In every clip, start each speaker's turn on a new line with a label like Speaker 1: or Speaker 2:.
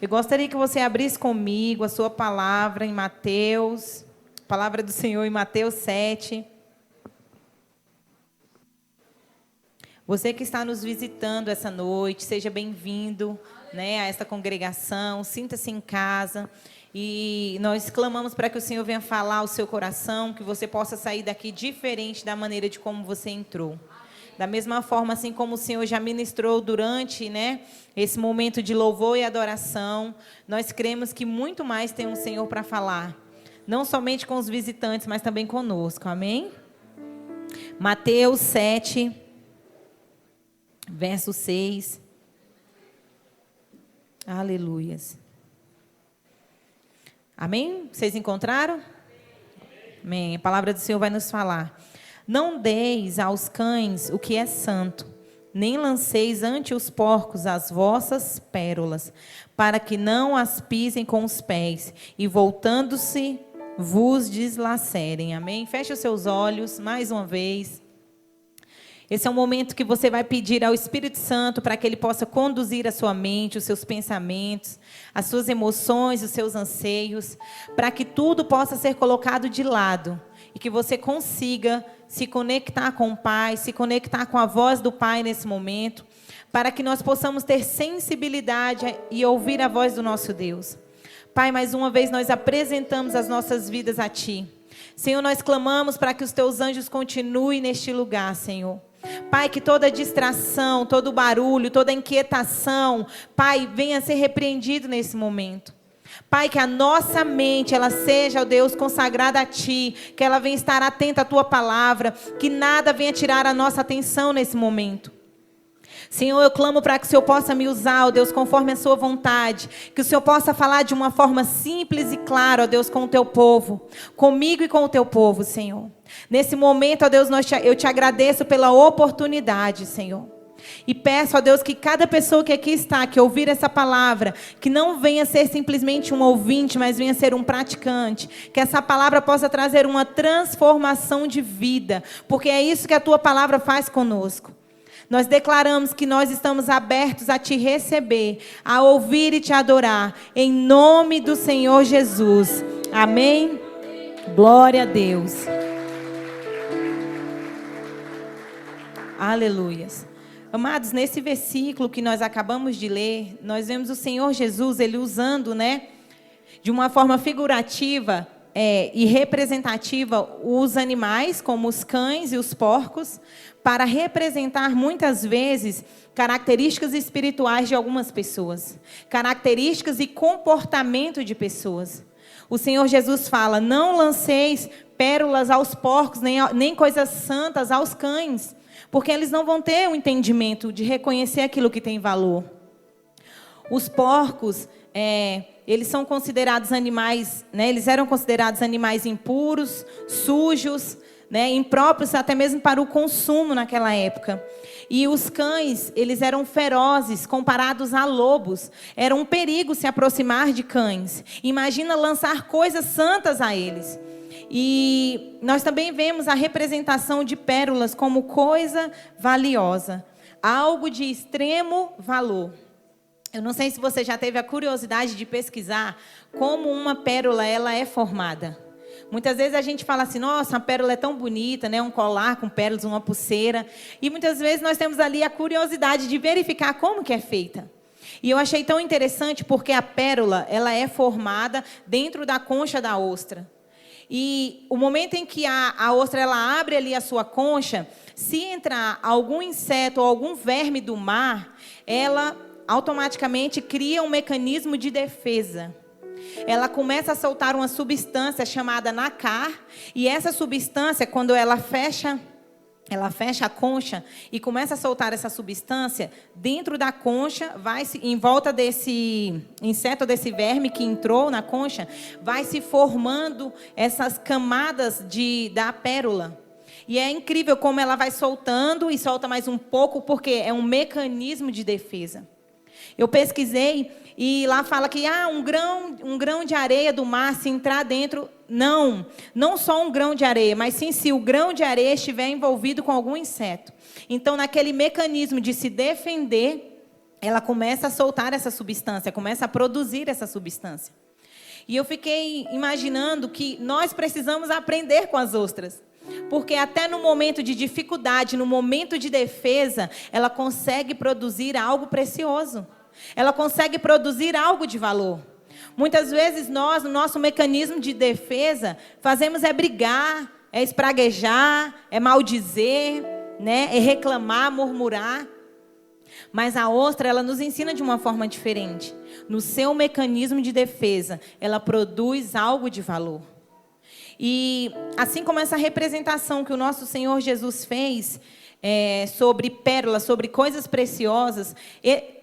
Speaker 1: Eu gostaria que você abrisse comigo a sua palavra em Mateus, palavra do Senhor em Mateus 7. Você que está nos visitando essa noite, seja bem-vindo, a esta congregação, sinta-se em casa. E nós clamamos para que o Senhor venha falar ao seu coração, que você possa sair daqui diferente da maneira de como você entrou. Da mesma forma, assim como o Senhor já ministrou durante, esse momento de louvor e adoração, nós cremos que muito mais tem um Senhor para falar. Não somente com os visitantes, mas também conosco. Amém? Mateus 7, verso 6. Aleluias. Amém? Vocês encontraram? Amém. A palavra do Senhor vai nos falar. Não deis aos cães o que é santo, nem lanceis ante os porcos as vossas pérolas, para que não as pisem com os pés, e voltando-se vos deslacerem. Amém? Feche os seus olhos mais uma vez. Esse é um momento que você vai pedir ao Espírito Santo para que Ele possa conduzir a sua mente, os seus pensamentos, as suas emoções, os seus anseios, para que tudo possa ser colocado de lado e que você consiga se conectar com o Pai, se conectar com a voz do Pai nesse momento, para que nós possamos ter sensibilidade e ouvir a voz do nosso Deus. Pai, mais uma vez nós apresentamos as nossas vidas a Ti. Senhor, nós clamamos para que os Teus anjos continuem neste lugar, Senhor. Pai, que toda distração, todo barulho, toda inquietação, Pai, venha ser repreendido nesse momento. Pai, que a nossa mente, ela seja, ó Deus, consagrada a Ti, que ela venha estar atenta à Tua palavra, que nada venha tirar a nossa atenção nesse momento. Senhor, eu clamo para que o Senhor possa me usar, ó Deus, conforme a sua vontade. Que o Senhor possa falar de uma forma simples e clara, ó Deus, com o Teu povo. Comigo e com o Teu povo, Senhor. Nesse momento, ó Deus, eu te agradeço pela oportunidade, Senhor. E peço, ó Deus, que cada pessoa que aqui está, que ouvir essa palavra, que não venha ser simplesmente um ouvinte, mas venha ser um praticante. Que essa palavra possa trazer uma transformação de vida. Porque é isso que a Tua palavra faz conosco. Nós declaramos que nós estamos abertos a Te receber, a ouvir e Te adorar, em nome do Senhor Jesus. Amém? Glória a Deus. Aleluias. Amados, nesse versículo que nós acabamos de ler, nós vemos o Senhor Jesus, Ele usando, de uma forma figurativa e representativa, os animais, como os cães e os porcos, para representar muitas vezes características espirituais de algumas pessoas, características e comportamento de pessoas. O Senhor Jesus fala: não lanceis pérolas aos porcos, nem coisas santas aos cães, porque eles não vão ter o entendimento de reconhecer aquilo que tem valor. Os porcos, eles são considerados animais, eles eram considerados animais impuros, sujos, impróprios até mesmo para o consumo naquela época. E os cães, eles eram ferozes comparados a lobos. Era um perigo se aproximar de cães. Imagina lançar coisas santas a eles. E nós também vemos a representação de pérolas como coisa valiosa, algo de extremo valor. Eu não sei se você já teve a curiosidade de pesquisar como uma pérola ela é formada. Muitas vezes a gente fala assim: nossa, a pérola é tão bonita, um colar com pérolas, uma pulseira. E muitas vezes nós temos ali a curiosidade de verificar como que é feita. E eu achei tão interessante porque a pérola ela é formada dentro da concha da ostra. E o momento em que a ostra ela abre ali a sua concha, se entrar algum inseto ou algum verme do mar, ela automaticamente cria um mecanismo de defesa. Ela começa a soltar uma substância chamada nácar, e essa substância, quando ela fecha a concha e começa a soltar essa substância, dentro da concha, em volta desse inseto, desse verme que entrou na concha, vai se formando essas camadas da pérola. E é incrível como ela vai soltando e solta mais um pouco, porque é um mecanismo de defesa. Eu pesquisei e lá fala que um grão de areia do mar, se entrar dentro, não só um grão de areia, mas sim se o grão de areia estiver envolvido com algum inseto. Então, naquele mecanismo de se defender, ela começa a soltar essa substância, começa a produzir essa substância. E eu fiquei imaginando que nós precisamos aprender com as ostras. Porque até no momento de dificuldade, no momento de defesa, ela consegue produzir algo precioso. Ela consegue produzir algo de valor. Muitas vezes nós, no nosso mecanismo de defesa, fazemos é brigar, é espraguejar, é maldizer, né? É reclamar, murmurar. Mas a ostra, ela nos ensina de uma forma diferente. No seu mecanismo de defesa, ela produz algo de valor. E assim como essa representação que o nosso Senhor Jesus fez sobre pérolas, sobre coisas preciosas,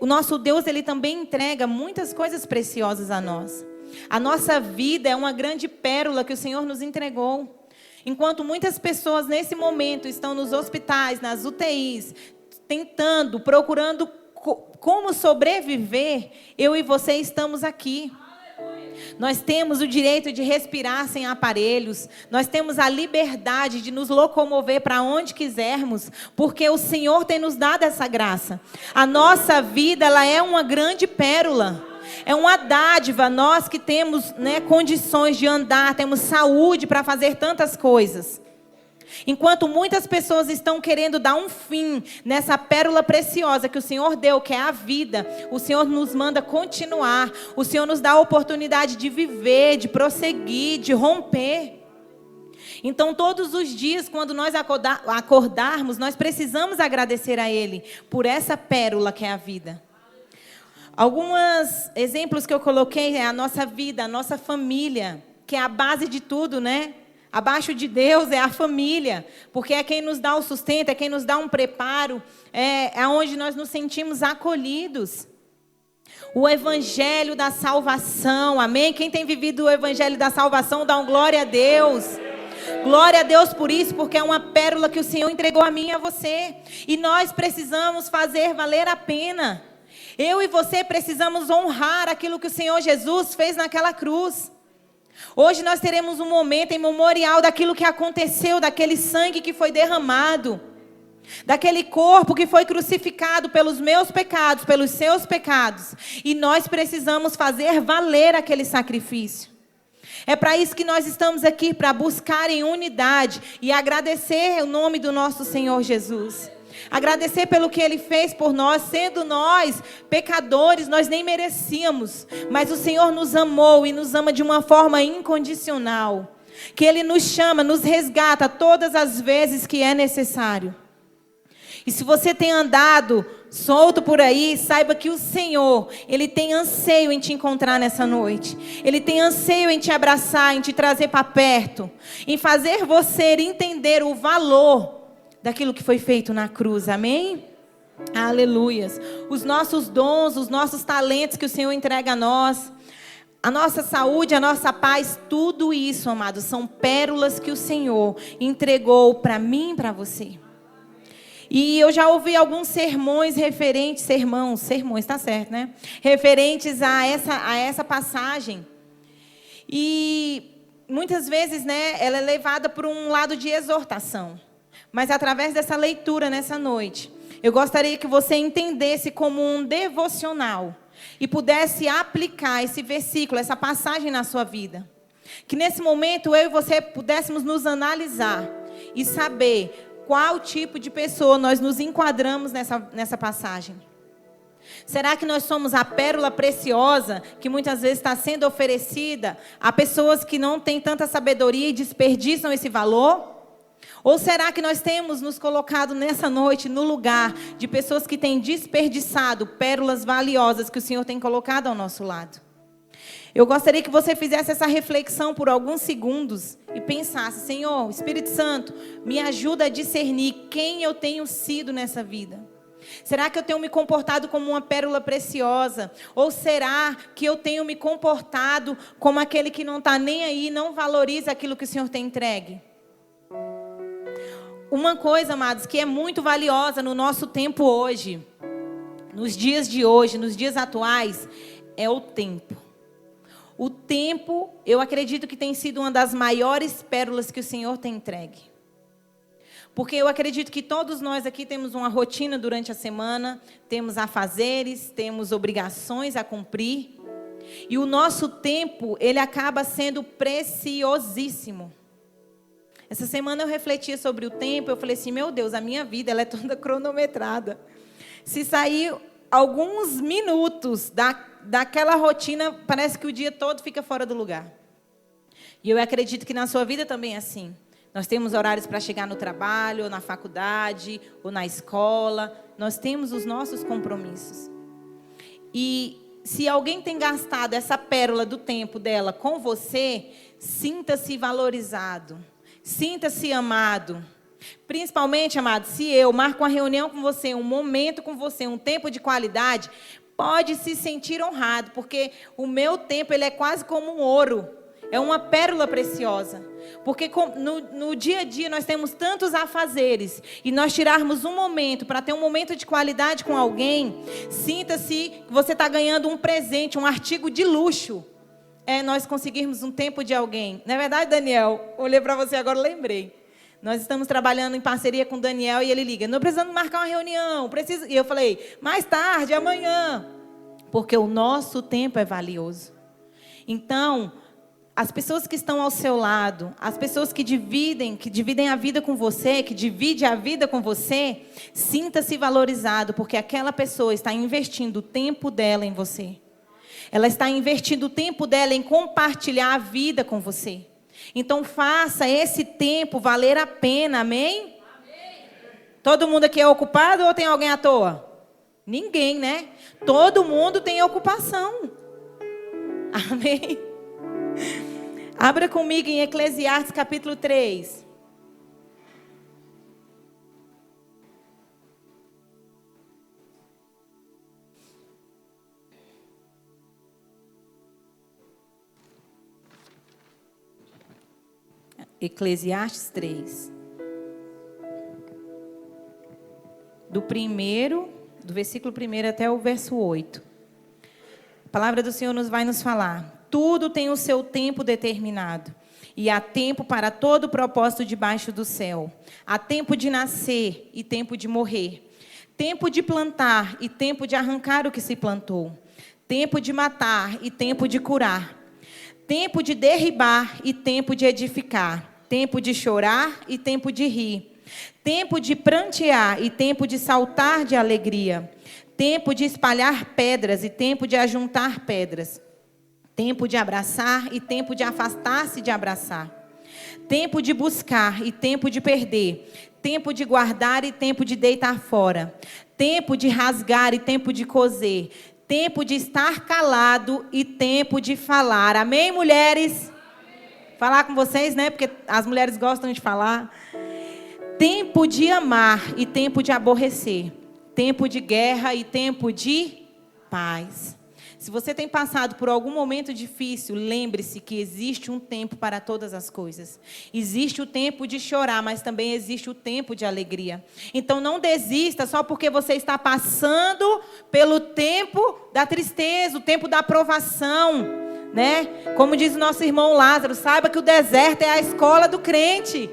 Speaker 1: o nosso Deus, ele também entrega muitas coisas preciosas a nós. A nossa vida é uma grande pérola que o Senhor nos entregou. Enquanto muitas pessoas nesse momento estão nos hospitais, nas UTIs, tentando, procurando como sobreviver, eu e você estamos aqui. Nós temos o direito de respirar sem aparelhos. Nós temos a liberdade de nos locomover para onde quisermos, porque o Senhor tem nos dado essa graça. A nossa vida, ela é uma grande pérola. É uma dádiva, nós que temos, né, condições de andar, temos saúde para fazer tantas coisas. Enquanto muitas pessoas estão querendo dar um fim nessa pérola preciosa que o Senhor deu, que é a vida, o Senhor nos manda continuar. O Senhor nos dá a oportunidade de viver, de prosseguir, de romper. Então, todos os dias, quando nós acordarmos, nós precisamos agradecer a Ele por essa pérola que é a vida. Alguns exemplos que eu coloquei é a nossa vida, a nossa família, que é a base de tudo, né? Abaixo de Deus é a família, porque é quem nos dá o sustento, é quem nos dá um preparo, é onde nós nos sentimos acolhidos. O evangelho da salvação, amém? Quem tem vivido o evangelho da salvação, dá um glória a Deus. Glória a Deus por isso, porque é uma pérola que o Senhor entregou a mim e a você. E nós precisamos fazer valer a pena. Eu e você precisamos honrar aquilo que o Senhor Jesus fez naquela cruz. Hoje nós teremos um momento em memorial daquilo que aconteceu, daquele sangue que foi derramado, daquele corpo que foi crucificado pelos meus pecados, pelos seus pecados. E nós precisamos fazer valer aquele sacrifício. É para isso que nós estamos aqui, para buscar em unidade e agradecer o nome do nosso Senhor Jesus. Agradecer pelo que Ele fez por nós, sendo nós pecadores, nós nem merecíamos. Mas o Senhor nos amou e nos ama de uma forma incondicional. Que Ele nos chama, nos resgata todas as vezes que é necessário. E se você tem andado solto por aí, saiba que o Senhor, Ele tem anseio em te encontrar nessa noite. Ele tem anseio em te abraçar, em te trazer para perto. Em fazer você entender o valor daquilo que foi feito na cruz, amém? Aleluias. Os nossos dons, os nossos talentos que o Senhor entrega a nós, a nossa saúde, a nossa paz, tudo isso, amados, são pérolas que o Senhor entregou para mim e para você. E eu já ouvi alguns sermões referentes, sermões, tá certo, né? Referentes a essa passagem. E muitas vezes, né, ela é levada por um lado de exortação. Mas através dessa leitura nessa noite, eu gostaria que você entendesse como um devocional e pudesse aplicar esse versículo, essa passagem na sua vida. Que nesse momento eu e você pudéssemos nos analisar e saber qual tipo de pessoa nós nos enquadramos nessa passagem. Será que nós somos a pérola preciosa que muitas vezes está sendo oferecida a pessoas que não têm tanta sabedoria e desperdiçam esse valor? Ou será que nós temos nos colocado nessa noite no lugar de pessoas que têm desperdiçado pérolas valiosas que o Senhor tem colocado ao nosso lado? Eu gostaria que você fizesse essa reflexão por alguns segundos e pensasse: Senhor, Espírito Santo, me ajuda a discernir quem eu tenho sido nessa vida. Será que eu tenho me comportado como uma pérola preciosa? Ou será que eu tenho me comportado como aquele que não está nem aí, não valoriza aquilo que o Senhor tem entregue? Uma coisa, amados, que é muito valiosa no nosso tempo hoje, nos dias de hoje, nos dias atuais, é o tempo. O tempo, eu acredito que tem sido uma das maiores pérolas que o Senhor tem entregue. Porque eu acredito que todos nós aqui temos uma rotina durante a semana, temos afazeres, temos obrigações a cumprir. E o nosso tempo, ele acaba sendo preciosíssimo. Essa semana eu refletia sobre o tempo, eu falei assim, meu Deus, a minha vida ela é toda cronometrada. Se sair alguns minutos daquela rotina, parece que o dia todo fica fora do lugar. E eu acredito que na sua vida também é assim. Nós temos horários para chegar no trabalho, ou na faculdade, ou na escola. Nós temos os nossos compromissos. E se alguém tem gastado essa pérola do tempo dela com você, sinta-se valorizado. Sinta-se amado. Principalmente, amado, se eu marco uma reunião com você, um momento com você, um tempo de qualidade, pode se sentir honrado, porque o meu tempo ele é quase como um ouro. É uma pérola preciosa. Porque no dia a dia nós temos tantos afazeres. E nós tirarmos um momento para ter um momento de qualidade com alguém, sinta-se que você está ganhando um presente, um artigo de luxo. É nós conseguirmos um tempo de alguém. Não é verdade, Daniel? Olhei para você agora, lembrei. Nós estamos trabalhando em parceria com o Daniel e ele liga, não precisamos marcar uma reunião, precisa. E eu falei, mais tarde, amanhã. Porque o nosso tempo é valioso. Então, as pessoas que estão ao seu lado, as pessoas que dividem a vida com você, que dividem a vida com você, sinta-se valorizado, porque aquela pessoa está investindo o tempo dela em você. Ela está investindo o tempo dela em compartilhar a vida com você. Então, faça esse tempo valer a pena, amém? Amém. Todo mundo aqui é ocupado ou tem alguém à toa? Ninguém, né? Todo mundo tem ocupação. Amém? Abra comigo em Eclesiastes capítulo 3. Eclesiastes 3. Do versículo 1 até o verso 8. A palavra do Senhor vai nos falar. Tudo tem o seu tempo determinado. E há tempo para todo propósito debaixo do céu. Há tempo de nascer e tempo de morrer. Tempo de plantar e tempo de arrancar o que se plantou. Tempo de matar e tempo de curar. Tempo de derribar e tempo de edificar. Tempo de chorar e tempo de rir. Tempo de prantear e tempo de saltar de alegria. Tempo de espalhar pedras e tempo de ajuntar pedras. Tempo de abraçar e tempo de afastar-se de abraçar. Tempo de buscar e tempo de perder. Tempo de guardar e tempo de deitar fora. Tempo de rasgar e tempo de coser. Tempo de estar calado e tempo de falar. Amém, mulheres? Amém. Falar com vocês, né? Porque as mulheres gostam de falar. Tempo de amar e tempo de aborrecer. Tempo de guerra e tempo de paz. Se você tem passado por algum momento difícil, lembre-se que existe um tempo para todas as coisas. Existe o tempo de chorar, mas também existe o tempo de alegria. Então não desista só porque você está passando pelo tempo da tristeza, o tempo da provação, né? Como diz o nosso irmão Lázaro, saiba que o deserto é a escola do crente.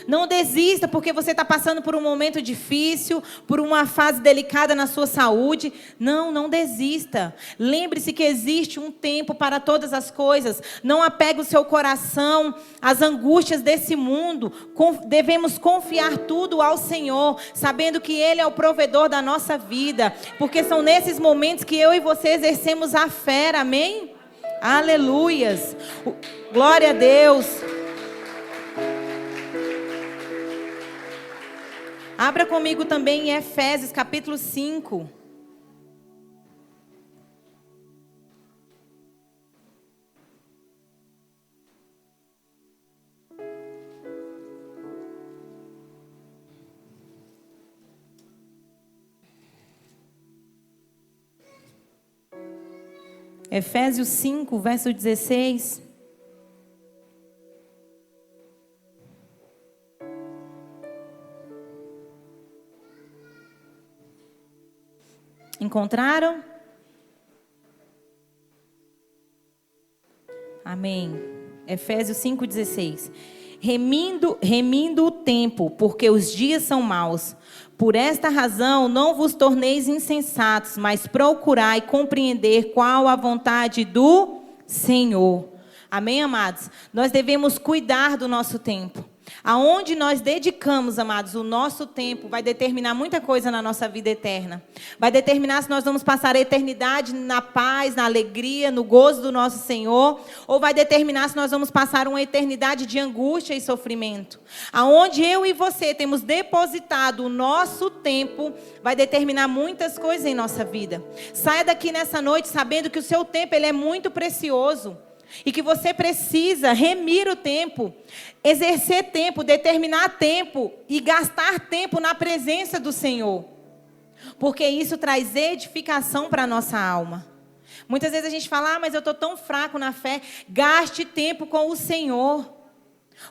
Speaker 1: Não desista porque você está passando por um momento difícil, por uma fase delicada na sua saúde. Não desista. Lembre-se que existe um tempo para todas as coisas. Não apegue o seu coração às angústias desse mundo. Devemos confiar tudo ao Senhor, sabendo que Ele é o provedor da nossa vida. Porque são nesses momentos que eu e você exercemos a fé, amém? Aleluias. Glória a Deus. Abra comigo também em Efésios capítulo 5. Efésios 5, verso 16. Encontraram? Amém. Efésios 5,16. remindo o tempo, porque os dias são maus. Por esta razão, não vos torneis insensatos, mas procurai compreender qual a vontade do Senhor. Amém, amados? Nós devemos cuidar do nosso tempo. Aonde nós dedicamos, amados, o nosso tempo vai determinar muita coisa na nossa vida eterna. Vai determinar se nós vamos passar a eternidade na paz, na alegria, no gozo do nosso Senhor, ou vai determinar se nós vamos passar uma eternidade de angústia e sofrimento. Aonde eu e você temos depositado o nosso tempo, vai determinar muitas coisas em nossa vida. Saia daqui nessa noite sabendo que o seu tempo ele é muito precioso. E que você precisa remir o tempo, exercer tempo, determinar tempo e gastar tempo na presença do Senhor. Porque isso traz edificação para a nossa alma. Muitas vezes a gente fala, mas eu estou tão fraco na fé. Gaste tempo com o Senhor.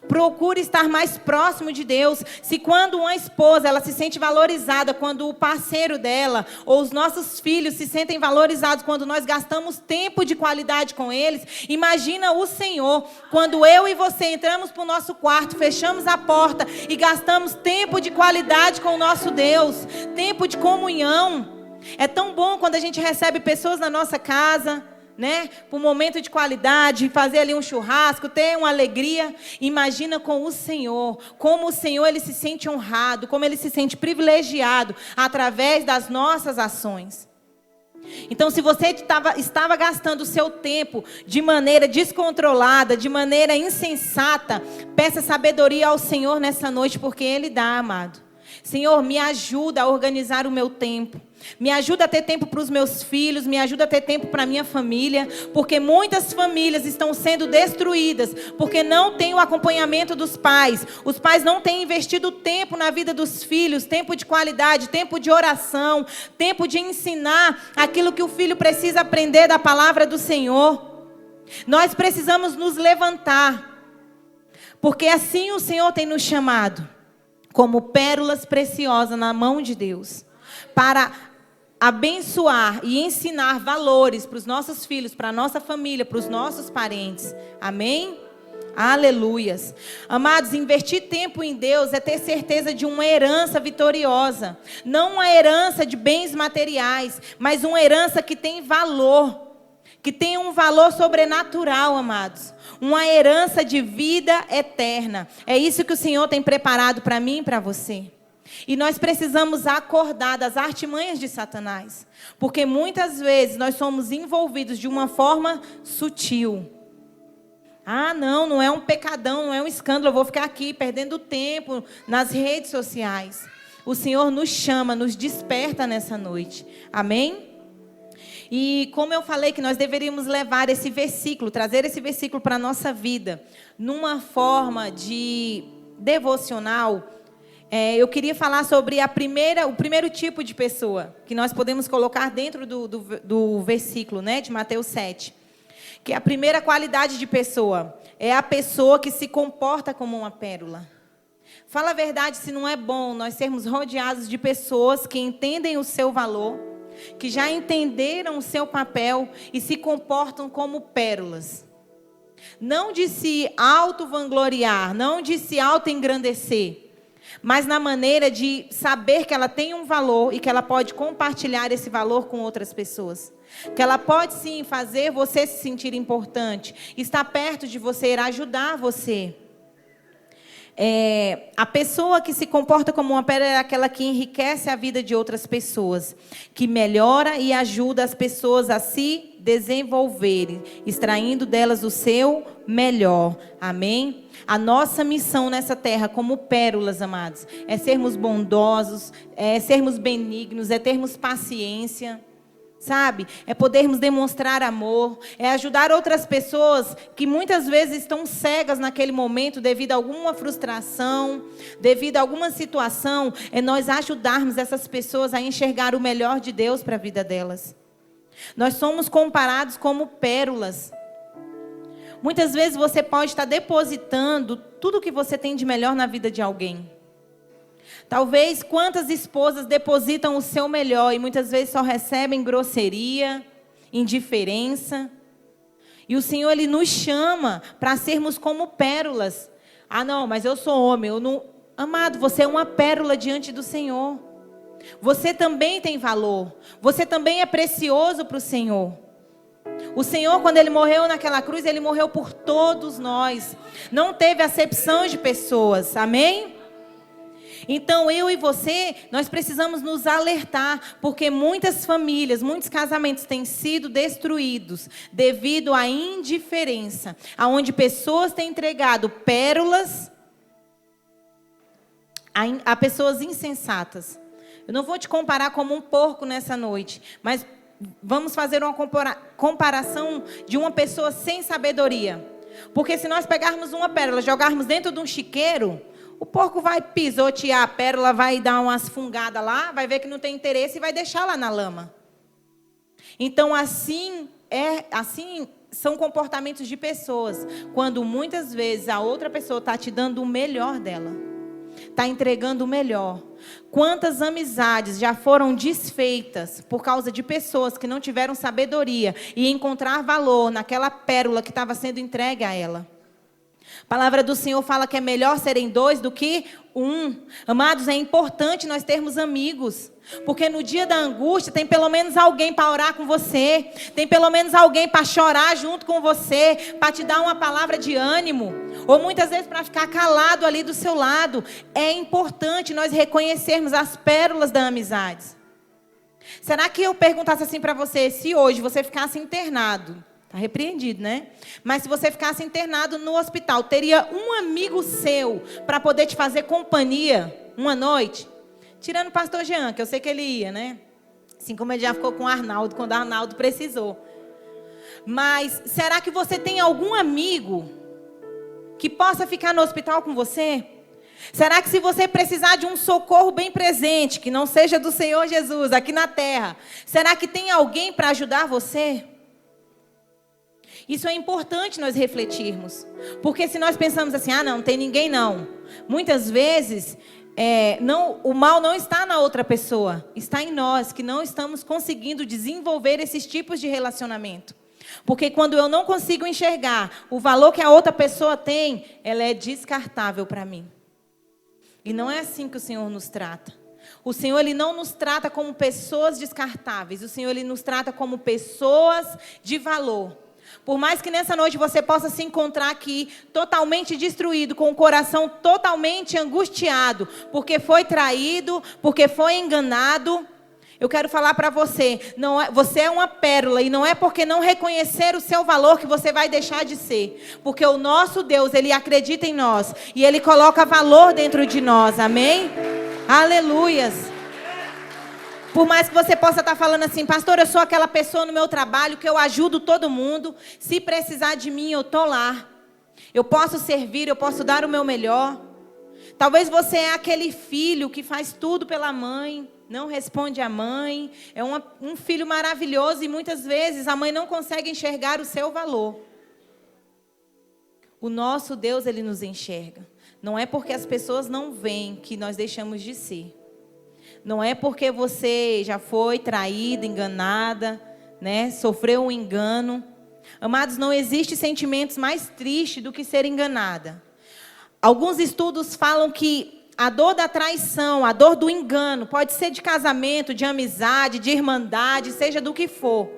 Speaker 1: Procure estar mais próximo de Deus. Se quando uma esposa ela se sente valorizada, quando o parceiro dela ou os nossos filhos se sentem valorizados quando nós gastamos tempo de qualidade com eles, imagina o Senhor, quando eu e você entramos para o nosso quarto, fechamos a porta e gastamos tempo de qualidade com o nosso Deus, tempo de comunhão. É tão bom quando a gente recebe pessoas na nossa casa, né? Para um momento de qualidade, fazer ali um churrasco, ter uma alegria. Imagina com o Senhor, como o Senhor ele se sente honrado, como ele se sente privilegiado através das nossas ações. Então, se você estava gastando o seu tempo de maneira descontrolada, de maneira insensata, peça sabedoria ao Senhor nessa noite, porque Ele dá, amado. Senhor, me ajuda a organizar o meu tempo. Me ajuda a ter tempo para os meus filhos, me ajuda a ter tempo para a minha família, porque muitas famílias estão sendo destruídas, porque não tem o acompanhamento dos pais. Os pais não têm investido tempo na vida dos filhos, tempo de qualidade, tempo de oração, tempo de ensinar aquilo que o filho precisa aprender da palavra do Senhor. Nós precisamos nos levantar, porque assim o Senhor tem nos chamado, como pérolas preciosas na mão de Deus, para abençoar e ensinar valores para os nossos filhos, para a nossa família, para os nossos parentes. Amém? Aleluias. Amados, investir tempo em Deus é ter certeza de uma herança vitoriosa. Não uma herança de bens materiais, mas uma herança que tem valor. Que tem um valor sobrenatural, amados. Uma herança de vida eterna. É isso que o Senhor tem preparado para mim e para você. E nós precisamos acordar das artimanhas de Satanás. Porque muitas vezes nós somos envolvidos de uma forma sutil. Ah, não é um pecadão, não é um escândalo. Eu vou ficar aqui perdendo tempo nas redes sociais. O Senhor nos chama, nos desperta nessa noite. Amém? E como eu falei que nós deveríamos levar esse versículo, trazer esse versículo para a nossa vida, numa forma de devocional, eu queria falar sobre o primeiro tipo de pessoa que nós podemos colocar dentro do versículo, né, de Mateus 7. Que a primeira qualidade de pessoa é a pessoa que se comporta como uma pérola. Fala a verdade, se não é bom nós sermos rodeados de pessoas que entendem o seu valor, que já entenderam o seu papel e se comportam como pérolas. Não de se auto-vangloriar, não de se auto-engrandecer, mas na maneira de saber que ela tem um valor e que ela pode compartilhar esse valor com outras pessoas. Que ela pode sim fazer você se sentir importante, estar perto de você, irá ajudar você. A pessoa que se comporta como uma pérola é aquela que enriquece a vida de outras pessoas, que melhora e ajuda as pessoas a se desenvolverem, extraindo delas o seu melhor. Amém? A nossa missão nessa terra como pérolas, amados, é sermos bondosos, é sermos benignos, é termos paciência. Sabe? É podermos demonstrar amor, é ajudar outras pessoas que muitas vezes estão cegas naquele momento devido a alguma frustração, devido a alguma situação, é nós ajudarmos essas pessoas a enxergar o melhor de Deus para a vida delas. Nós somos comparados como pérolas. Muitas vezes você pode estar depositando tudo que você tem de melhor na vida de alguém. Talvez quantas esposas depositam o seu melhor e muitas vezes só recebem grosseria, indiferença. E o Senhor, Ele nos chama para sermos como pérolas. Ah, não, mas eu sou homem, eu não... Amado, você é uma pérola diante do Senhor. Você também tem valor. Você também é precioso para o Senhor. O Senhor, quando Ele morreu naquela cruz, Ele morreu por todos nós. Não teve acepção de pessoas. Amém? Então, eu e você, nós precisamos nos alertar, porque muitas famílias, muitos casamentos têm sido destruídos devido à indiferença, aonde pessoas têm entregado pérolas a pessoas insensatas. Eu não vou te comparar como um porco nessa noite, mas vamos fazer uma comparação de uma pessoa sem sabedoria. Porque se nós pegarmos uma pérola, jogarmos dentro de um chiqueiro, o porco vai pisotear a pérola, vai dar umas fungadas lá, vai ver que não tem interesse e vai deixar lá na lama. Então, assim são comportamentos de pessoas, quando muitas vezes a outra pessoa está te dando o melhor dela, está entregando o melhor. Quantas amizades já foram desfeitas por causa de pessoas que não tiveram sabedoria e encontrar valor naquela pérola que estava sendo entregue a ela. A palavra do Senhor fala que é melhor serem dois do que um. Amados, é importante nós termos amigos, porque no dia da angústia tem pelo menos alguém para orar com você, tem pelo menos alguém para chorar junto com você, para te dar uma palavra de ânimo, ou muitas vezes para ficar calado ali do seu lado. É importante nós reconhecermos as pérolas da amizade. Será que eu perguntasse assim para você, se hoje você ficasse internado, está repreendido, né? Mas se você ficasse internado no hospital, teria um amigo seu para poder te fazer companhia uma noite? Tirando o pastor Jean, que eu sei que ele ia, né? Assim como ele já ficou com o Arnaldo, quando o Arnaldo precisou. Mas será que você tem algum amigo que possa ficar no hospital com você? Será que se você precisar de um socorro bem presente, que não seja do Senhor Jesus, aqui na terra, será que tem alguém para ajudar você? Isso é importante nós refletirmos. Porque se nós pensamos assim, não tem ninguém não. Muitas vezes, o mal não está na outra pessoa. Está em nós, que não estamos conseguindo desenvolver esses tipos de relacionamento. Porque quando eu não consigo enxergar o valor que a outra pessoa tem, ela é descartável para mim. E não é assim que o Senhor nos trata. O Senhor, Ele não nos trata como pessoas descartáveis. O Senhor, Ele nos trata como pessoas de valor. Por mais que nessa noite você possa se encontrar aqui totalmente destruído, com o coração totalmente angustiado, porque foi traído, porque foi enganado, eu quero falar para você, você é uma pérola e não é porque não reconhecer o seu valor que você vai deixar de ser. Porque o nosso Deus, Ele acredita em nós e Ele coloca valor dentro de nós, amém? Aleluias! Por mais que você possa estar falando assim, pastor, eu sou aquela pessoa no meu trabalho que eu ajudo todo mundo. Se precisar de mim, eu estou lá. Eu posso servir, eu posso dar o meu melhor. Talvez você é aquele filho que faz tudo pela mãe, não responde à mãe. É um filho maravilhoso e muitas vezes a mãe não consegue enxergar o seu valor. O nosso Deus, Ele nos enxerga. Não é porque as pessoas não veem que nós deixamos de ser. Não é porque você já foi traída, enganada, né? Sofreu um engano. Amados, não existe sentimentos mais tristes do que ser enganada. Alguns estudos falam que a dor da traição, a dor do engano, pode ser de casamento, de amizade, de irmandade, seja do que for.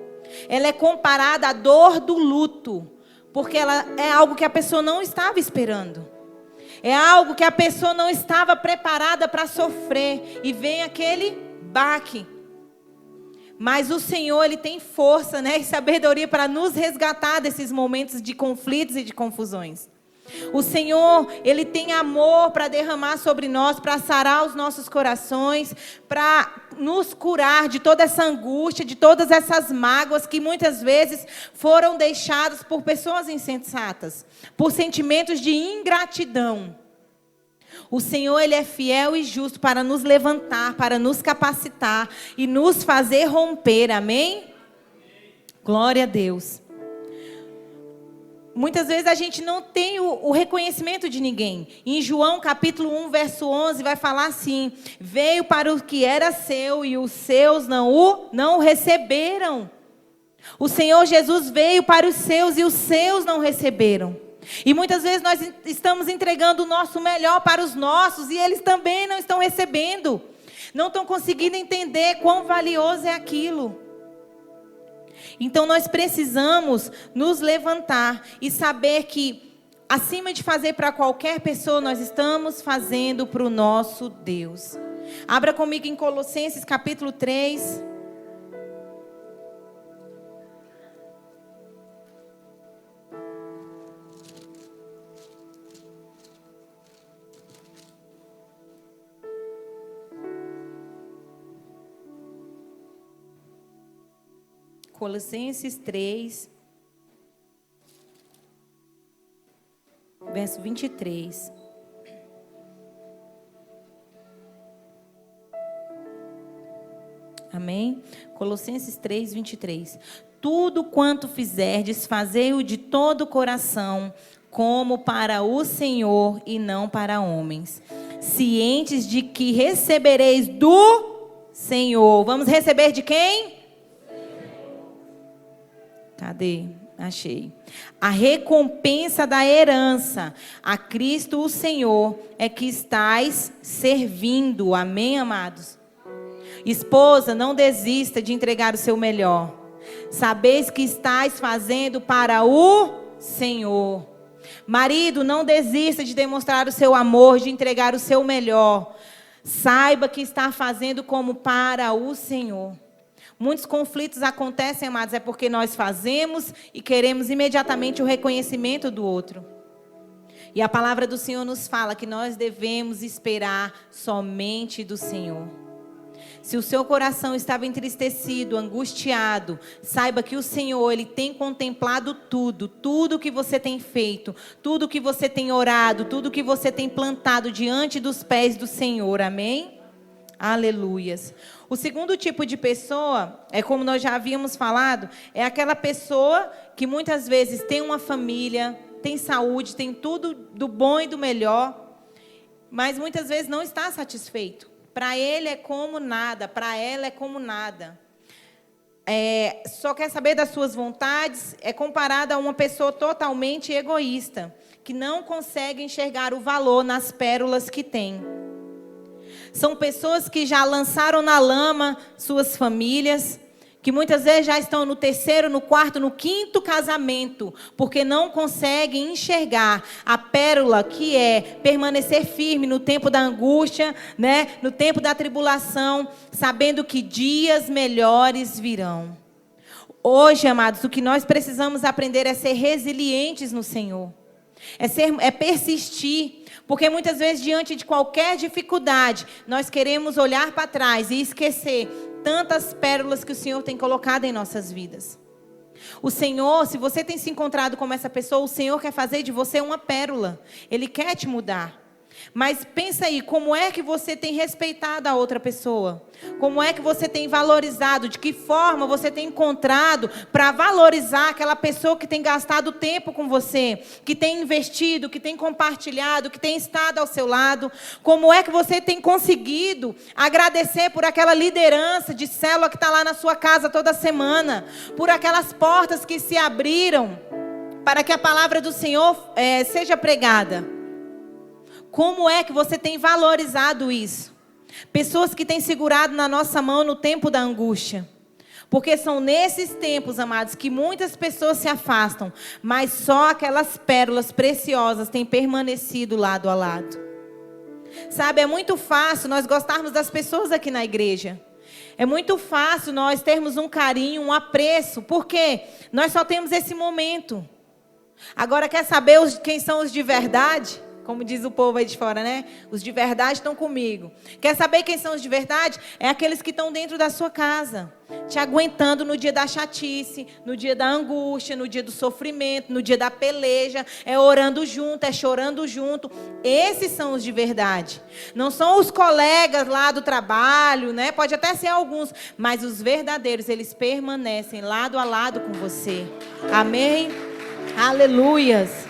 Speaker 1: Ela é comparada à dor do luto, porque ela é algo que a pessoa não estava esperando. É algo que a pessoa não estava preparada para sofrer. E vem aquele baque. Mas o Senhor, Ele tem força, né, e sabedoria para nos resgatar desses momentos de conflitos e de confusões. O Senhor, Ele tem amor para derramar sobre nós, para sarar os nossos corações, para nos curar de toda essa angústia, de todas essas mágoas que muitas vezes foram deixadas por pessoas insensatas, por sentimentos de ingratidão. O Senhor, Ele é fiel e justo para nos levantar, para nos capacitar e nos fazer romper, amém? Glória a Deus. Muitas vezes a gente não tem o reconhecimento de ninguém. Em João capítulo 1, verso 11, vai falar assim: veio para o que era seu e os seus não o receberam. O Senhor Jesus veio para os seus e os seus não receberam. E muitas vezes nós estamos entregando o nosso melhor para os nossos e eles também não estão recebendo. Não estão conseguindo entender quão valioso é aquilo. Então nós precisamos nos levantar e saber que, acima de fazer para qualquer pessoa, nós estamos fazendo para o nosso Deus. Abra comigo em Colossenses capítulo 3. Colossenses 3, verso 23. Amém? Colossenses 3, 23. Tudo quanto fizerdes, fazei-o de todo o coração, como para o Senhor e não para homens, cientes de que recebereis do Senhor. Vamos receber de quem? Cadê? Achei. A recompensa da herança a Cristo o Senhor é que estais servindo. Amém, amados? Esposa, não desista de entregar o seu melhor. Sabeis que estais fazendo para o Senhor. Marido, não desista de demonstrar o seu amor, de entregar o seu melhor. Saiba que está fazendo como para o Senhor. Muitos conflitos acontecem, amados, é porque nós fazemos e queremos imediatamente o reconhecimento do outro. E a palavra do Senhor nos fala que nós devemos esperar somente do Senhor. Se o seu coração estava entristecido, angustiado, saiba que o Senhor, Ele tem contemplado tudo que você tem feito, tudo que você tem orado, tudo que você tem plantado diante dos pés do Senhor, amém? Aleluias. O segundo tipo de pessoa, é como nós já havíamos falado, é aquela pessoa que muitas vezes tem uma família, tem saúde, tem tudo do bom e do melhor, mas muitas vezes não está satisfeito. Para ele é como nada, para ela é como nada. Só quer saber das suas vontades, é comparada a uma pessoa totalmente egoísta, que não consegue enxergar o valor nas pérolas que tem. São pessoas que já lançaram na lama suas famílias, que muitas vezes já estão no terceiro, no quarto, no quinto casamento, porque não conseguem enxergar a pérola que é permanecer firme no tempo da angústia, né? No tempo da tribulação, sabendo que dias melhores virão. Hoje, amados, o que nós precisamos aprender é ser resilientes no Senhor, é persistir. Porque muitas vezes, diante de qualquer dificuldade, nós queremos olhar para trás e esquecer tantas pérolas que o Senhor tem colocado em nossas vidas. O Senhor, se você tem se encontrado com essa pessoa, o Senhor quer fazer de você uma pérola. Ele quer te mudar. Mas pensa aí, como é que você tem respeitado a outra pessoa? Como é que você tem valorizado? De que forma você tem encontrado para valorizar aquela pessoa que tem gastado tempo com você, que tem investido, que tem compartilhado, que tem estado ao seu lado? Como é que você tem conseguido agradecer por aquela liderança de célula que está lá na sua casa toda semana? Por aquelas portas que se abriram para que a palavra do Senhor seja pregada? Como é que você tem valorizado isso? Pessoas que têm segurado na nossa mão no tempo da angústia. Porque são nesses tempos, amados, que muitas pessoas se afastam, mas só aquelas pérolas preciosas têm permanecido lado a lado. Sabe, é muito fácil nós gostarmos das pessoas aqui na igreja. É muito fácil nós termos um carinho, um apreço, porque nós só temos esse momento. Agora, quer saber quem são os de verdade? Como diz o povo aí de fora, né? Os de verdade estão comigo. Quer saber quem são os de verdade? É aqueles que estão dentro da sua casa, te aguentando no dia da chatice, no dia da angústia, no dia do sofrimento, no dia da peleja, é orando junto, é chorando junto. Esses são os de verdade. Não são os colegas lá do trabalho, né? Pode até ser alguns, mas os verdadeiros, eles permanecem lado a lado com você. Amém? Aleluias.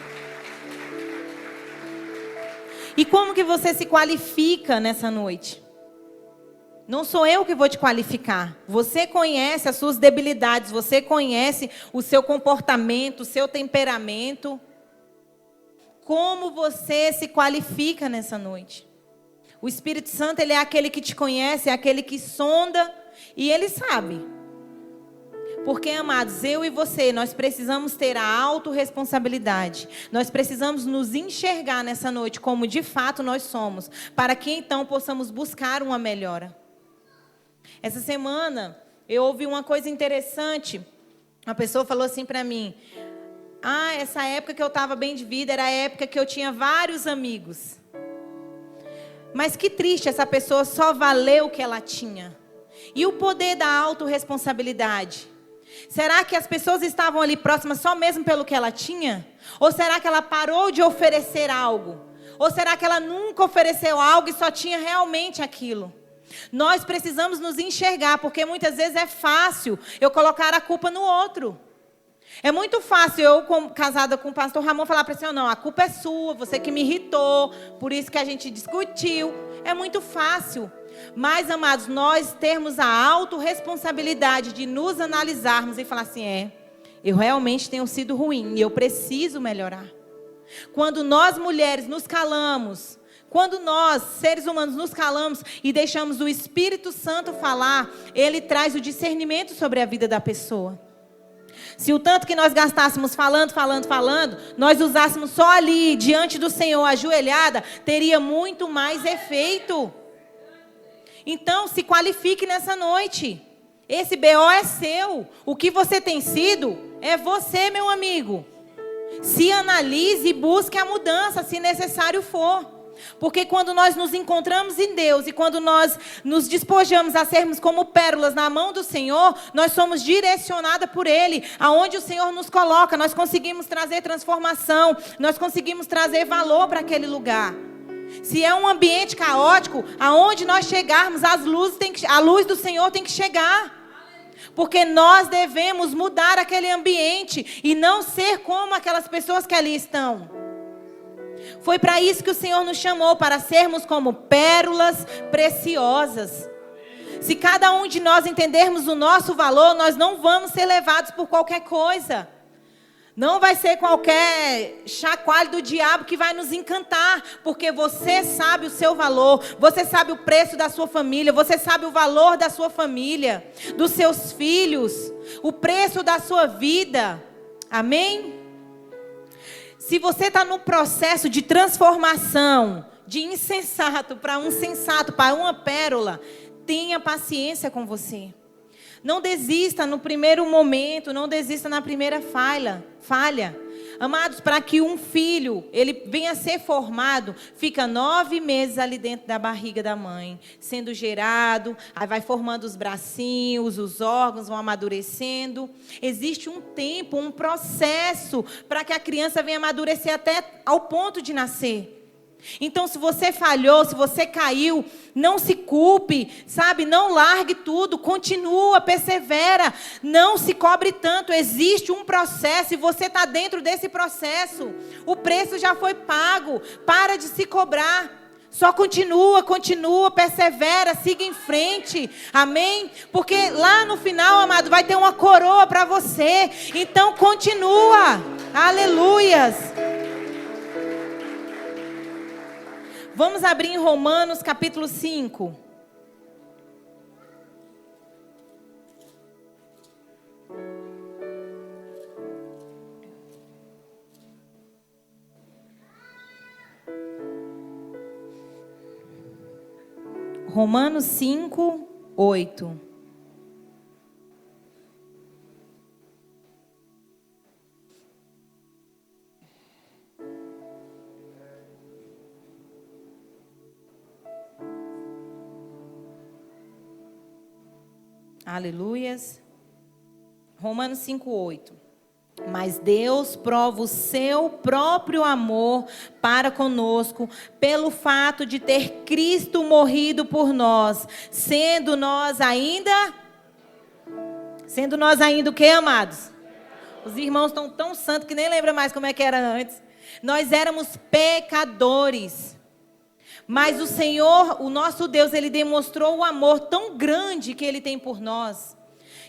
Speaker 1: E como que você se qualifica nessa noite? Não sou eu que vou te qualificar. Você conhece as suas debilidades, você conhece o seu comportamento, o seu temperamento. como você se qualifica nessa noite. O Espírito Santo, ele é aquele que te conhece, é aquele que sonda e ele sabe. Porque, amados, eu e você, nós precisamos ter a autorresponsabilidade. Nós precisamos nos enxergar nessa noite como de fato nós somos, para que então possamos buscar uma melhora. Essa semana eu ouvi uma coisa interessante. Uma pessoa falou assim para mim: essa época que eu estava bem de vida era a época que eu tinha vários amigos. Mas que triste, essa pessoa só valeu o que ela tinha. E o poder da autorresponsabilidade? Será que as pessoas estavam ali próximas só mesmo pelo que ela tinha? Ou será que ela parou de oferecer algo? Ou será que ela nunca ofereceu algo e só tinha realmente aquilo? Nós precisamos nos enxergar, porque muitas vezes é fácil eu colocar a culpa no outro. É muito fácil eu, casada com o pastor Ramon, falar para ele: não, a culpa é sua, você que me irritou, por isso que a gente discutiu. É muito fácil. Mas, amados, nós termos a autorresponsabilidade de nos analisarmos e falar assim: eu realmente tenho sido ruim e eu preciso melhorar. Quando nós mulheres nos calamos, quando nós, seres humanos, nos calamos e deixamos o Espírito Santo falar, ele traz o discernimento sobre a vida da pessoa. Se o tanto que nós gastássemos falando, nós usássemos só ali, diante do Senhor, ajoelhada, teria muito mais efeito. Então, se qualifique nessa noite. Esse BO é seu. O que você tem sido, é você, meu amigo. Se analise e busque a mudança, se necessário for. Porque quando nós nos encontramos em Deus e quando nós nos despojamos a sermos como pérolas na mão do Senhor, nós somos direcionadas por Ele. Aonde o Senhor nos coloca, nós conseguimos trazer transformação, nós conseguimos trazer valor para aquele lugar. Se é um ambiente caótico, aonde nós chegarmos, a luz do Senhor tem que chegar. Porque nós devemos mudar aquele ambiente e não ser como aquelas pessoas que ali estão. Foi para isso que o Senhor nos chamou, para sermos como pérolas preciosas. Se cada um de nós entendermos o nosso valor, nós não vamos ser levados por qualquer coisa. Não vai ser qualquer chacoalho do diabo que vai nos encantar, porque você sabe o seu valor, você sabe o preço da sua família, você sabe o valor da sua família, dos seus filhos, o preço da sua vida. Amém? Se você está no processo de transformação, de insensato para um sensato, para uma pérola, tenha paciência com você. Não desista no primeiro momento, não desista na primeira falha. Amados, para que um filho, ele venha a ser formado, fica 9 meses ali dentro da barriga da mãe, sendo gerado, aí vai formando os bracinhos, os órgãos vão amadurecendo. Existe um tempo, um processo, para que a criança venha amadurecer até ao ponto de nascer. Então, se você falhou, se você caiu, não se culpe, sabe? Não largue tudo, continua, persevera, não se cobre tanto. Existe um processo e você está dentro desse processo. O preço já foi pago, para de se cobrar. Só continua, persevera, siga em frente, amém? Porque lá no final, amado, vai ter uma coroa para você. Então, continua, aleluias. Vamos abrir em Romanos capítulo 5. Romanos 5, 8. Aleluias. Romanos 5, 8. Mas Deus prova o seu próprio amor para conosco pelo fato de ter Cristo morrido por nós, sendo nós ainda o que, amados? Os irmãos estão tão santos que nem lembram mais como é que era antes. Nós éramos pecadores. Mas o Senhor, o nosso Deus, Ele demonstrou o amor tão grande que Ele tem por nós,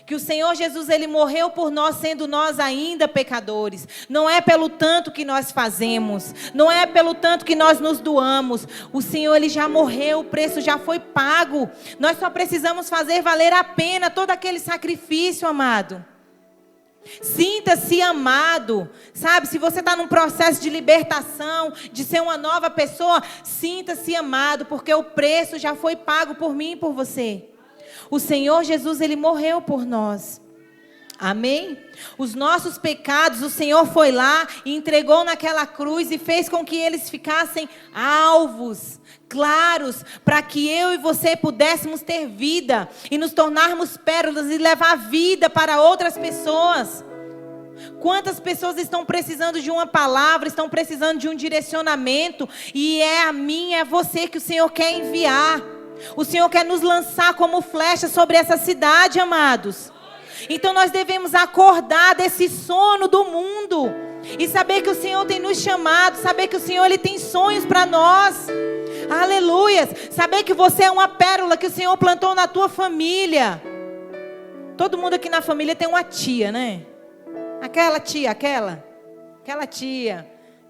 Speaker 1: Que o Senhor Jesus, Ele morreu por nós, sendo nós ainda pecadores. Não é pelo tanto que nós fazemos. Não é pelo tanto que nós nos doamos. O Senhor, Ele já morreu, o preço já foi pago. Nós só precisamos fazer valer a pena todo aquele sacrifício, amado. Sinta-se amado, sabe? Se você está num processo de libertação, de ser uma nova pessoa, sinta-se amado, porque o preço já foi pago por mim e por você. O Senhor Jesus, Ele morreu por nós. Amém? Os nossos pecados, o Senhor foi lá e entregou naquela cruz e fez com que eles ficassem alvos, claros, para que eu e você pudéssemos ter vida e nos tornarmos pérolas e levar vida para outras pessoas. Quantas pessoas estão precisando de uma palavra, estão precisando de um direcionamento, e é a mim, é você que o Senhor quer enviar. O Senhor quer nos lançar como flecha sobre essa cidade, amados. Então nós devemos acordar desse sono do mundo e saber que o Senhor tem nos chamado, saber que o Senhor, Ele tem sonhos para nós. Aleluia! Saber que você é uma pérola que o Senhor plantou na tua família. Todo mundo aqui na família tem uma tia, né? Aquela tia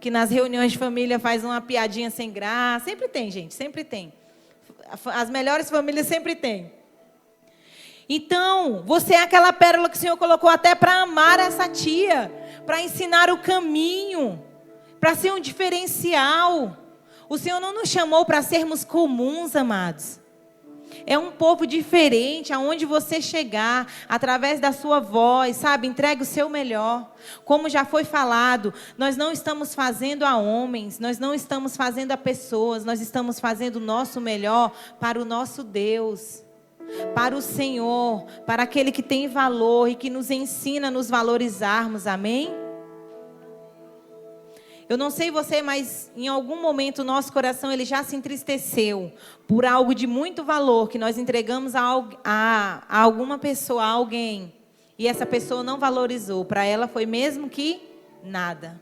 Speaker 1: que nas reuniões de família faz uma piadinha sem graça. Sempre tem, gente, sempre tem. As melhores famílias sempre tem. Então, você é aquela pérola que o Senhor colocou até para amar essa tia, para ensinar o caminho, para ser um diferencial. O Senhor não nos chamou para sermos comuns, amados. É um povo diferente, aonde você chegar, através da sua voz, sabe? Entregue o seu melhor. Como já foi falado, nós não estamos fazendo a homens, nós não estamos fazendo a pessoas, nós estamos fazendo o nosso melhor para o nosso Deus. Para o Senhor, para aquele que tem valor e que nos ensina a nos valorizarmos, amém? Eu não sei você, mas em algum momento o nosso coração ele já se entristeceu por algo de muito valor que nós entregamos a alguma pessoa, a alguém, e essa pessoa não valorizou. Para ela foi mesmo que nada.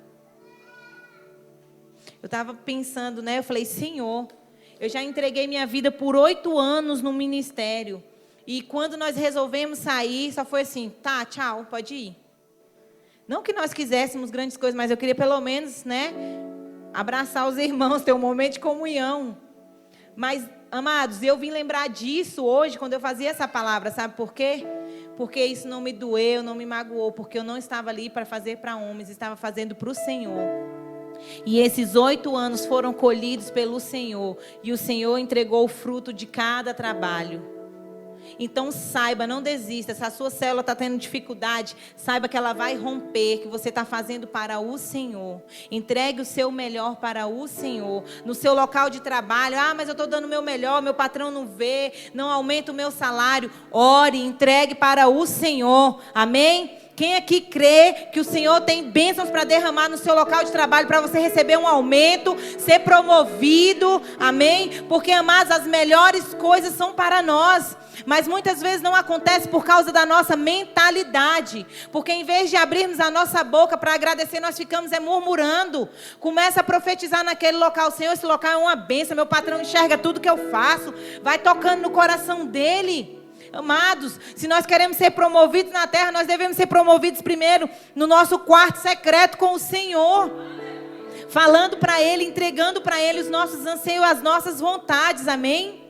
Speaker 1: Eu estava pensando, né? Eu falei, Senhor, eu já entreguei minha vida por 8 anos no ministério. E quando nós resolvemos sair, só foi assim, tá, tchau, pode ir. Não que nós quiséssemos grandes coisas, mas eu queria pelo menos, né, abraçar os irmãos, ter um momento de comunhão. Mas, amados, eu vim lembrar disso hoje, quando eu fazia essa palavra, sabe por quê? Porque isso não me doeu, não me magoou, porque eu não estava ali para fazer para homens, estava fazendo para o Senhor. E esses 8 anos foram colhidos pelo Senhor. E o Senhor entregou o fruto de cada trabalho. Então saiba, não desista. Se a sua célula está tendo dificuldade, saiba que ela vai romper, que você está fazendo para o Senhor. Entregue o seu melhor para o Senhor. No seu local de trabalho, mas eu estou dando o meu melhor, meu patrão não vê, não aumenta o meu salário. Ore, entregue para o Senhor. Amém? Quem aqui crê que o Senhor tem bênçãos para derramar no seu local de trabalho, para você receber um aumento, ser promovido, amém? Porque, amados, as melhores coisas são para nós, mas muitas vezes não acontece por causa da nossa mentalidade, porque em vez de abrirmos a nossa boca para agradecer, nós ficamos murmurando. Começa a profetizar naquele local, Senhor, esse local é uma bênção, meu patrão enxerga tudo que eu faço, vai tocando no coração dele. Amados, se nós queremos ser promovidos na terra, nós devemos ser promovidos primeiro no nosso quarto secreto com o Senhor. Falando para Ele, entregando para Ele os nossos anseios, as nossas vontades, amém?